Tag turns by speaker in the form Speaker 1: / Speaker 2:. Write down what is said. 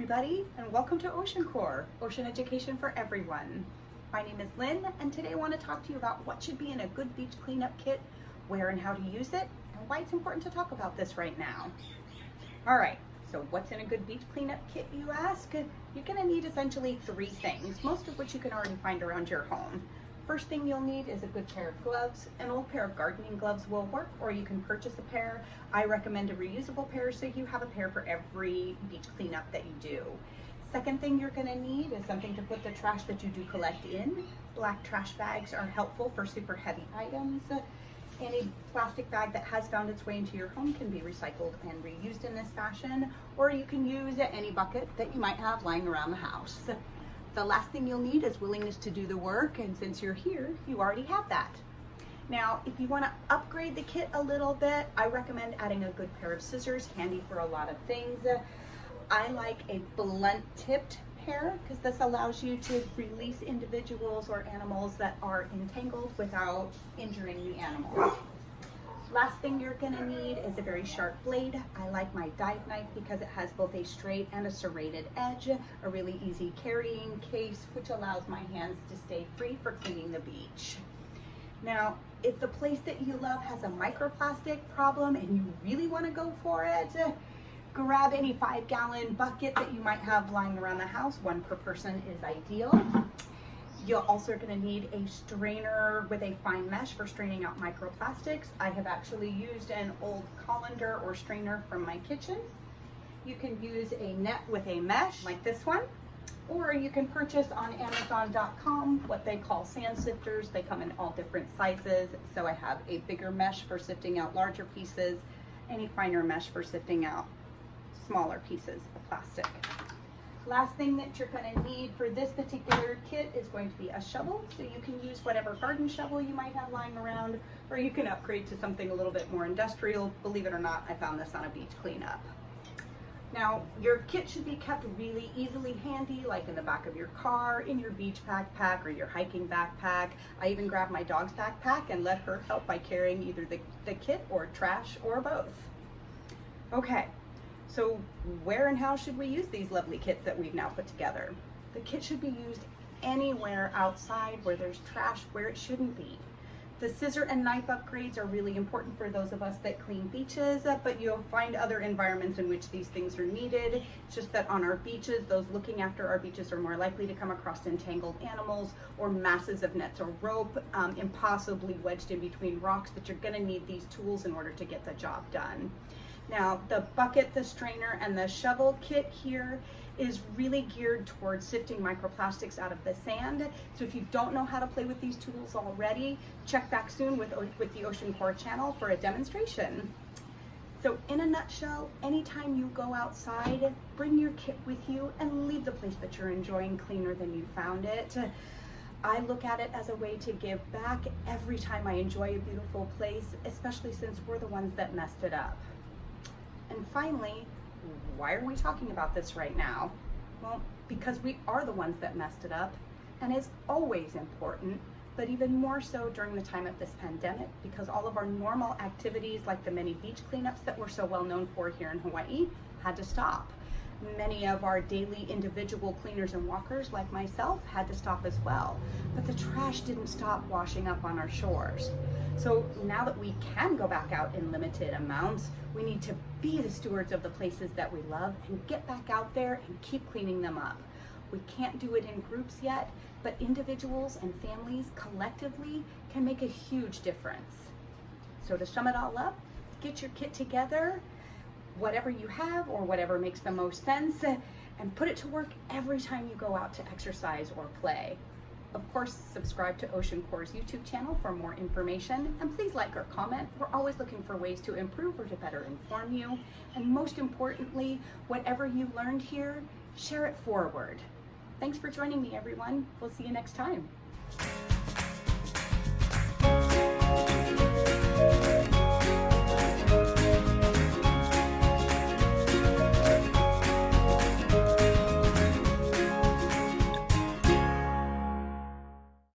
Speaker 1: everybody, and welcome to OceanCore, Ocean Education for Everyone. My name is Lynn, and today I want to talk to you about what should be in a good beach cleanup kit, where and how to use it, and why it's important to talk about this right now. All right, so what's in a good beach cleanup kit, you ask? You're going to need essentially three things, most of which you can already find around your home. First thing you'll need is a good pair of gloves. An old pair of gardening gloves will work, or you can purchase a pair. I recommend a reusable pair, so you have a pair for every beach cleanup that you do. Second thing you're going to need is something to put the trash that you do collect in. Black trash bags are helpful for super heavy items. Any plastic bag that has found its way into your home can be recycled and reused in this fashion, or you can use any bucket that you might have lying around the house. The last thing you'll need is willingness to do the work, and since you're here, you already have that. Now, if you want to upgrade the kit a little bit, I recommend adding a good pair of scissors, handy for a lot of things. I like a blunt tipped pair because this allows you to release individuals or animals that are entangled without injuring the animal. Last thing you're going to need is a very sharp blade. I like my dive knife because it has both a straight and a serrated edge, a really easy carrying case, which allows my hands to stay free for cleaning the beach. Now, if the place that you love has a microplastic problem and you really want to go for it, grab any 5-gallon bucket that you might have lying around the house. One per person is ideal. You're also going to need a strainer with a fine mesh for straining out microplastics. I have actually used an old colander or strainer from my kitchen. You can use a net with a mesh like this one, or you can purchase on Amazon.com what they call sand sifters. They come in all different sizes. So I have a bigger mesh for sifting out larger pieces, and a finer mesh for sifting out smaller pieces of plastic. Last thing that you're going to need for this particular kit is going to be a shovel. So you can use whatever garden shovel you might have lying around, or you can upgrade to something a little bit more industrial. Believe it or not, I found this on a beach cleanup. Now, your kit should be kept really easily handy, like in the back of your car, in your beach backpack, or your hiking backpack. I even grabbed my dog's backpack and let her help by carrying either the kit or trash or both. Okay. So where and how should we use these lovely kits that we've now put together? The kit should be used anywhere outside where there's trash, where it shouldn't be. The scissor and knife upgrades are really important for those of us that clean beaches, but you'll find other environments in which these things are needed. It's just that on our beaches, those looking after our beaches are more likely to come across entangled animals or masses of nets or rope impossibly wedged in between rocks, but you're going to need these tools in order to get the job done. Now, the bucket, the strainer, and the shovel kit here is really geared towards sifting microplastics out of the sand. So if you don't know how to play with these tools already, check back soon with the OceanCore channel for a demonstration. So in a nutshell, anytime you go outside, bring your kit with you and leave the place that you're enjoying cleaner than you found it. I look at it as a way to give back every time I enjoy a beautiful place, especially since we're the ones that messed it up. And finally, why are we talking about this right now? Well, because we are the ones that messed it up, and it's always important, but even more so during the time of this pandemic, because all of our normal activities, like the many beach cleanups that we're so well known for here in Hawaii, had to stop. Many of our daily individual cleaners and walkers, like myself, had to stop as well. But the trash didn't stop washing up on our shores. So now that we can go back out in limited amounts, we need to be the stewards of the places that we love and get back out there and keep cleaning them up. We can't do it in groups yet, but individuals and families collectively can make a huge difference. So to sum it all up, get your kit together, whatever you have or whatever makes the most sense, and put it to work every time you go out to exercise or play. Of course, subscribe to OceanCore's YouTube channel for more information, and please like or comment. We're always looking for ways to improve or to better inform you. And most importantly, whatever you learned here, share it forward. Thanks for joining me, everyone. We'll see you next time.